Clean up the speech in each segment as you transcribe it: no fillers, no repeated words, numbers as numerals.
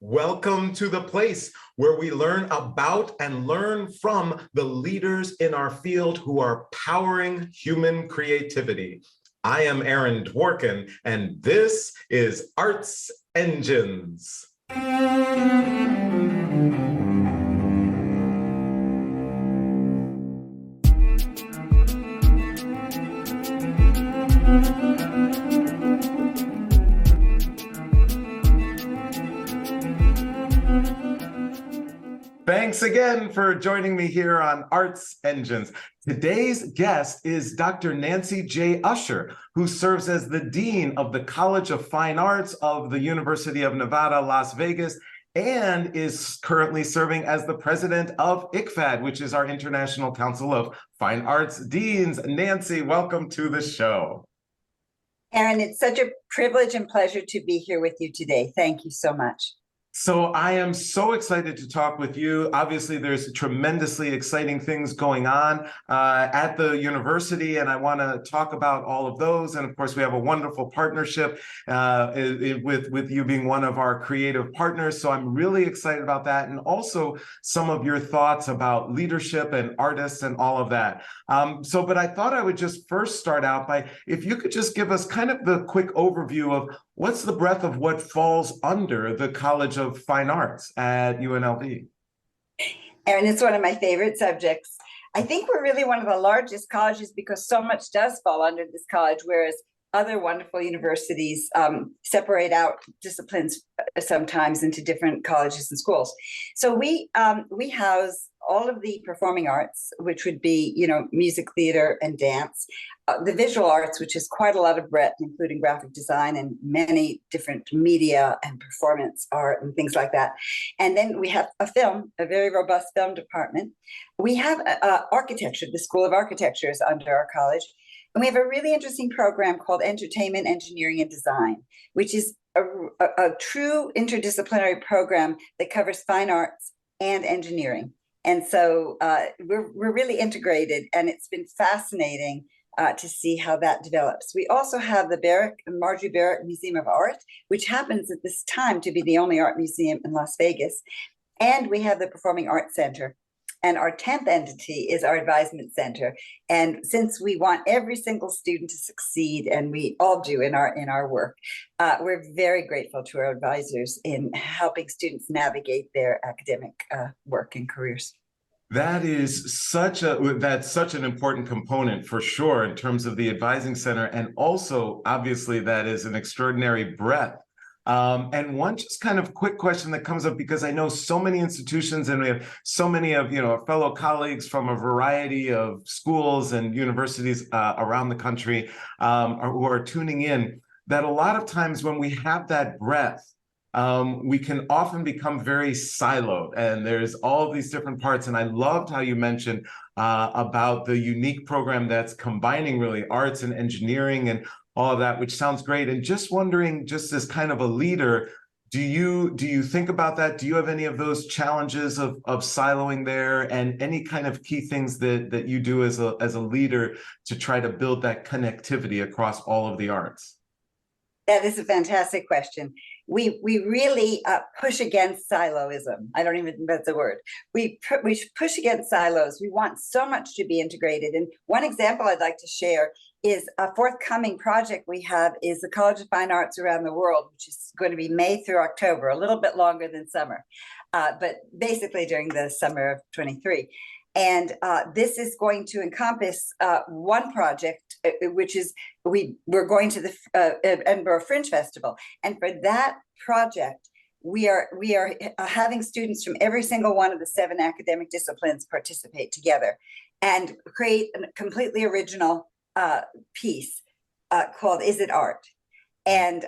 Welcome to the place where we learn about and learn from the leaders in our field who are powering human creativity. I am Aaron Dworkin, and this is Arts Engines. Thanks again for joining me here on Arts Engines. Today's guest is Dr. Nancy J. Uscher, who serves as the Dean of the College of Fine Arts of the University of Nevada, Las Vegas, and is currently serving as the President of ICFAD, which is our International Council of Fine Arts Deans. Nancy, welcome to the show. Aaron, it's such a privilege and pleasure to be here with you today. Thank you so much. So I am so excited to talk with you. Obviously, there's tremendously exciting things going on at the university, and I want to talk about all of those. And of course, we have a wonderful partnership with you being one of our creative partners. So I'm really excited about that, and also some of your thoughts about leadership and artists and all of that. But I thought I would just first start out by, if you could just give us kind of the quick overview of what's the breadth of what falls under the College of Fine Arts at UNLV? Aaron, it's one of my favorite subjects. I think we're really one of the largest colleges because so much does fall under this college, whereas other wonderful universities separate out disciplines sometimes into different colleges and schools. So we house all of the performing arts, which would be, music, theater, and dance. The visual arts, which is quite a lot of breadth, including graphic design and many different media and performance art and things like that. And then we have a very robust film department. We have architecture. The School of Architecture is under our college. And we have a really interesting program called Entertainment, Engineering, and Design, which is a true interdisciplinary program that covers fine arts and engineering. And so we're really integrated, and it's been fascinating to see how that develops. We also have the Marjorie Barrett Museum of Art, which happens at this time to be the only art museum in Las Vegas. And we have the Performing Arts Center. And our 10th entity is our Advisement Center. And since we want every single student to succeed, and we all do in our work, we're very grateful to our advisors in helping students navigate their academic work and careers. That's such an important component for sure in terms of the Advising Center, and also obviously that is an extraordinary breadth. And one just kind of quick question that comes up, because I know so many institutions and we have so many of our fellow colleagues from a variety of schools and universities around the country who are tuning in, that a lot of times when we have that breadth, we can often become very siloed, and there's all these different parts. And I loved how you mentioned about the unique program that's combining really arts and engineering and all of that, which sounds great. And just wondering, just as kind of a leader, do you think about that? Do you have any of those challenges of siloing there, and any kind of key things that you do as a leader to try to build that connectivity across all of the arts? That is a fantastic question. We really push against siloism. I don't even think that's a word. We push against silos. We want so much to be integrated. And one example I'd like to share is a forthcoming project we have is the College of Fine Arts around the world, which is going to be May through October, a little bit longer than summer, but basically during the summer of 23. And this is going to encompass one project, which is we're going to the Edinburgh Fringe Festival. And for that project, we are having students from every single one of the 7 academic disciplines participate together and create a completely original piece called Is It Art? And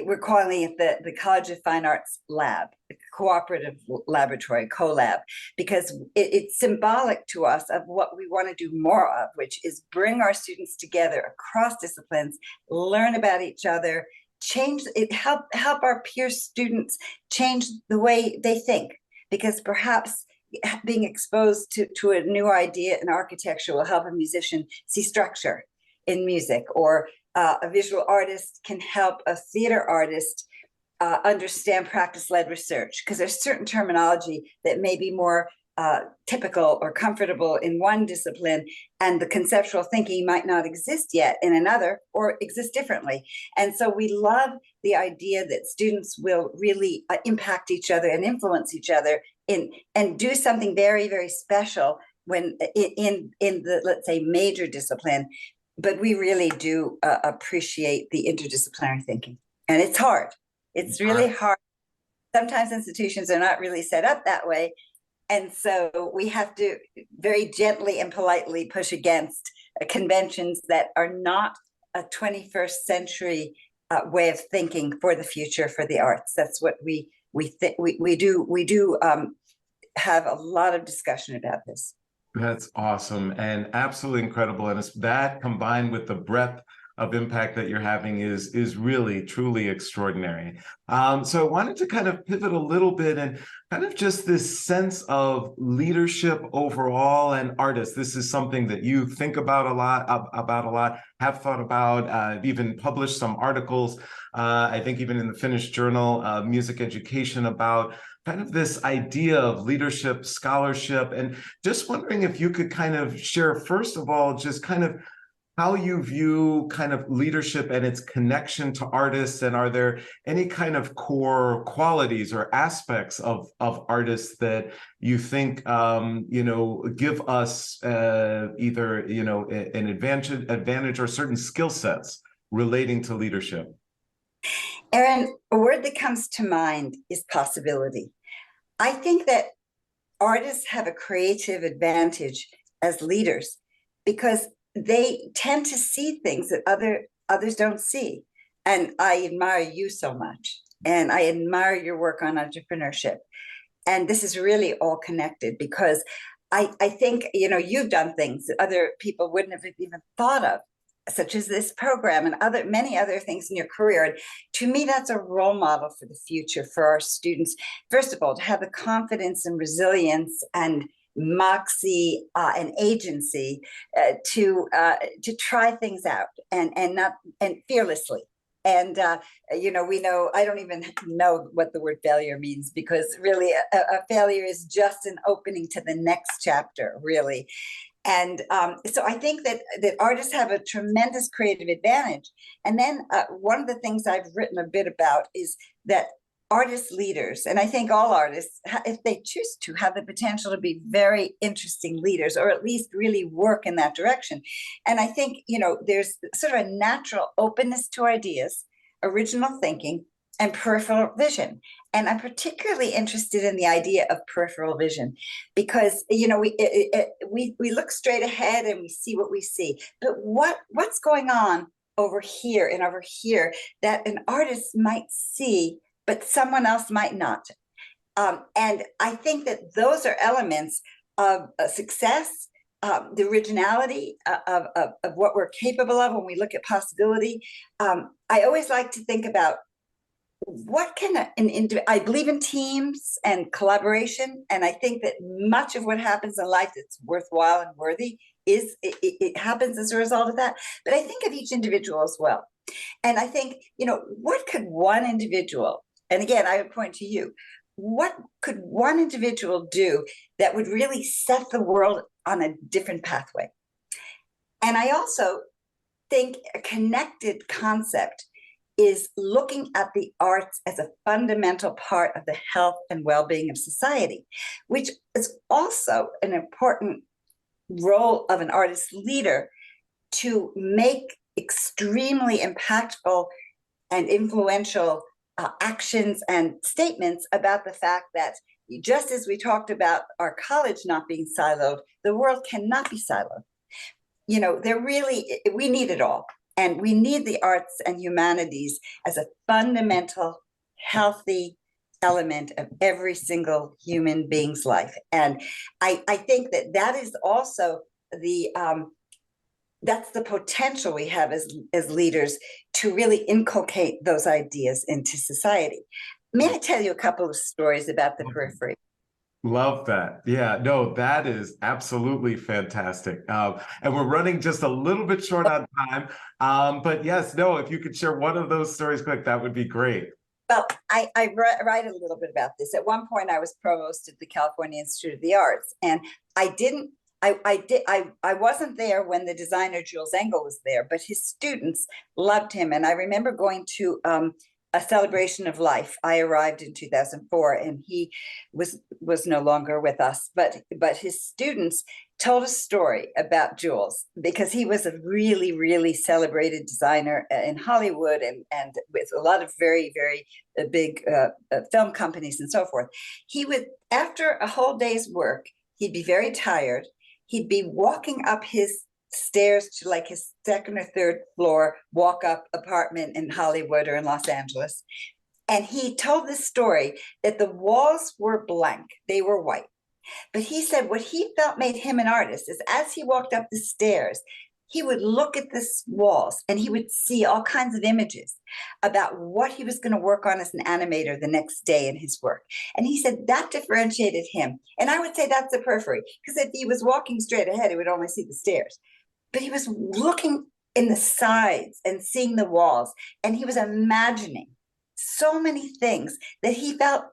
we're calling it the College of Fine Arts Lab, the cooperative laboratory, CoLab, because it's symbolic to us of what we want to do more of, which is bring our students together across disciplines, learn about each other, help our peer students change the way they think, because perhaps being exposed to a new idea in architecture will help a musician see structure in music, or a visual artist can help a theater artist understand practice-led research, because there's certain terminology that may be more typical or comfortable in one discipline, and the conceptual thinking might not exist yet in another, or exist differently. And so we love the idea that students will really impact each other and influence each other and do something very, very special when in the, let's say, major discipline. But we really do appreciate the interdisciplinary thinking, and it's hard. It's really hard. Sometimes institutions are not really set up that way. And so we have to very gently and politely push against conventions that are not a 21st century way of thinking for the future for the arts. That's what we do have a lot of discussion about this. That's awesome and absolutely incredible. And it's that combined with the breadth of impact that you're having is really, truly extraordinary. So I wanted to kind of pivot a little bit and kind of just this sense of leadership overall and artists. This is something that you think about a lot, have thought about, even published some articles, I think even in the Finnish journal, Music Education, about kind of this idea of leadership, scholarship, and just wondering if you could kind of share, first of all, just kind of how you view kind of leadership and its connection to artists, and are there any kind of core qualities or aspects of artists that you think give us either an advantage or certain skill sets relating to leadership? Erin, a word that comes to mind is possibility. I think that artists have a creative advantage as leaders because they tend to see things that others don't see. And I admire you so much. And I admire your work on entrepreneurship. And this is really all connected because I think, you've done things that other people wouldn't have even thought of, such as this program and many other things in your career. And to me, that's a role model for the future for our students. First of all, to have the confidence and resilience and moxie and agency to try things out and fearlessly. And we know, I don't even know what the word failure means, because really a failure is just an opening to the next chapter, really. And so I think that artists have a tremendous creative advantage. And then one of the things I've written a bit about is that artist leaders, and I think all artists, if they choose to, have the potential to be very interesting leaders, or at least really work in that direction. And I think, there's sort of a natural openness to ideas, original thinking, and peripheral vision. And I'm particularly interested in the idea of peripheral vision because, we look straight ahead and we see what we see, but what's going on over here and over here that an artist might see but someone else might not. And I think that those are elements of success, the originality of what we're capable of when we look at possibility. I always like to think about what can I believe in teams and collaboration, and I think that much of what happens in life that's worthwhile and worthy it happens as a result of that. But I think of each individual as well. And I think, what could one individual, and again, I would point to you, what could one individual do that would really set the world on a different pathway? And I also think a connected concept is looking at the arts as a fundamental part of the health and well-being of society, which is also an important role of an artist leader to make extremely impactful and influential actions and statements about the fact that, just as we talked about our college not being siloed, the world cannot be siloed. We need it all. And we need the arts and humanities as a fundamental, healthy element of every single human being's life. And I think that is also that's the potential we have as leaders to really inculcate those ideas into society. May I tell you a couple of stories about the periphery? Love that. Yeah, no, that is absolutely fantastic. And we're running just a little bit short on time. But yes, no, if you could share one of those stories quick, that would be great. Well, write a little bit about this. At one point, I was provost at the California Institute of the Arts, and I wasn't there when the designer Jules Engel was there, but his students loved him. And I remember going to a celebration of life. I arrived in 2004, and he was no longer with us, but his students told a story about Jules because he was a really, really celebrated designer in Hollywood and with a lot of very, very big film companies and so forth. He would, after a whole day's work, he'd be very tired. He'd be walking up his stairs to like his second or third floor walk-up apartment in Hollywood or in Los Angeles. And he told this story that the walls were blank. They were white. But he said what he felt made him an artist is as he walked up the stairs, he would look at the walls and he would see all kinds of images about what he was going to work on as an animator the next day in his work. And he said that differentiated him. And I would say that's the periphery, because if he was walking straight ahead, he would only see the stairs. But he was looking in the sides and seeing the walls, and he was imagining so many things that he felt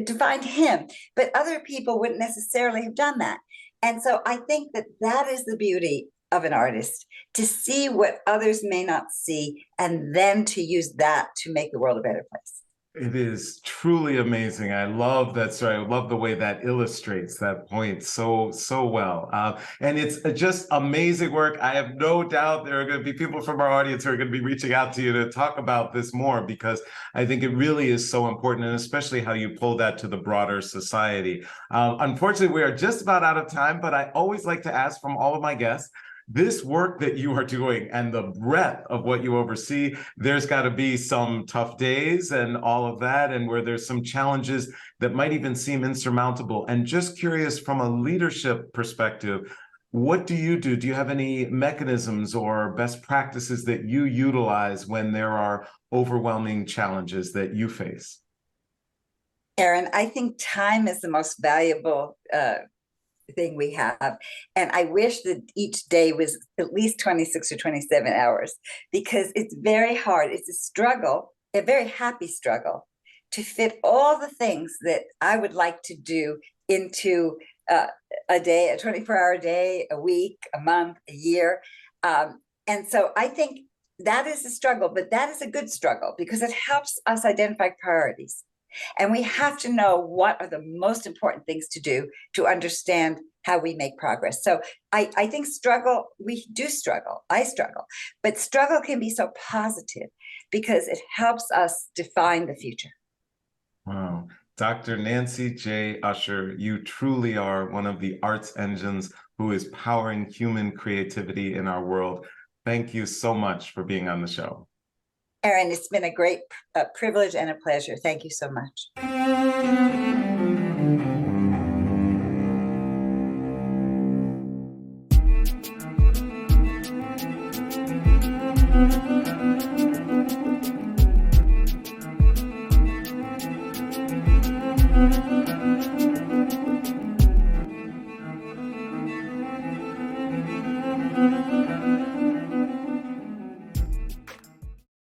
defined him, but other people wouldn't necessarily have done that. And so I think that that is the beauty of an artist, to see what others may not see, and then to use that to make the world a better place. It is truly amazing. I love that story. I love the way that illustrates that point so well. And it's just amazing work. I have no doubt there are going to be people from our audience who are going to be reaching out to you to talk about this more, because I think it really is so important, and especially how you pull that to the broader society. Unfortunately, we are just about out of time, but I always like to ask from all of my guests, this work that you are doing and the breadth of what you oversee, there's got to be some tough days and all of that, and where there's some challenges that might even seem insurmountable. And just curious, from a leadership perspective, what do you do? Do you have any mechanisms or best practices that you utilize when there are overwhelming challenges that you face? Aaron, I think time is the most valuable thing we have. And I wish that each day was at least 26 or 27 hours, because it's very hard. It's a struggle, a very happy struggle, to fit all the things that I would like to do into a day, a 24-hour day, a week, a month, a year. And so I think that is a struggle, but that is a good struggle because it helps us identify priorities. And we have to know what are the most important things to do to understand how we make progress. So I think we do struggle. I struggle. But struggle can be so positive because it helps us define the future. Wow. Dr. Nancy J. Uscher, you truly are one of the arts engines who is powering human creativity in our world. Thank you so much for being on the show. Aaron, it's been a great privilege and a pleasure. Thank you so much.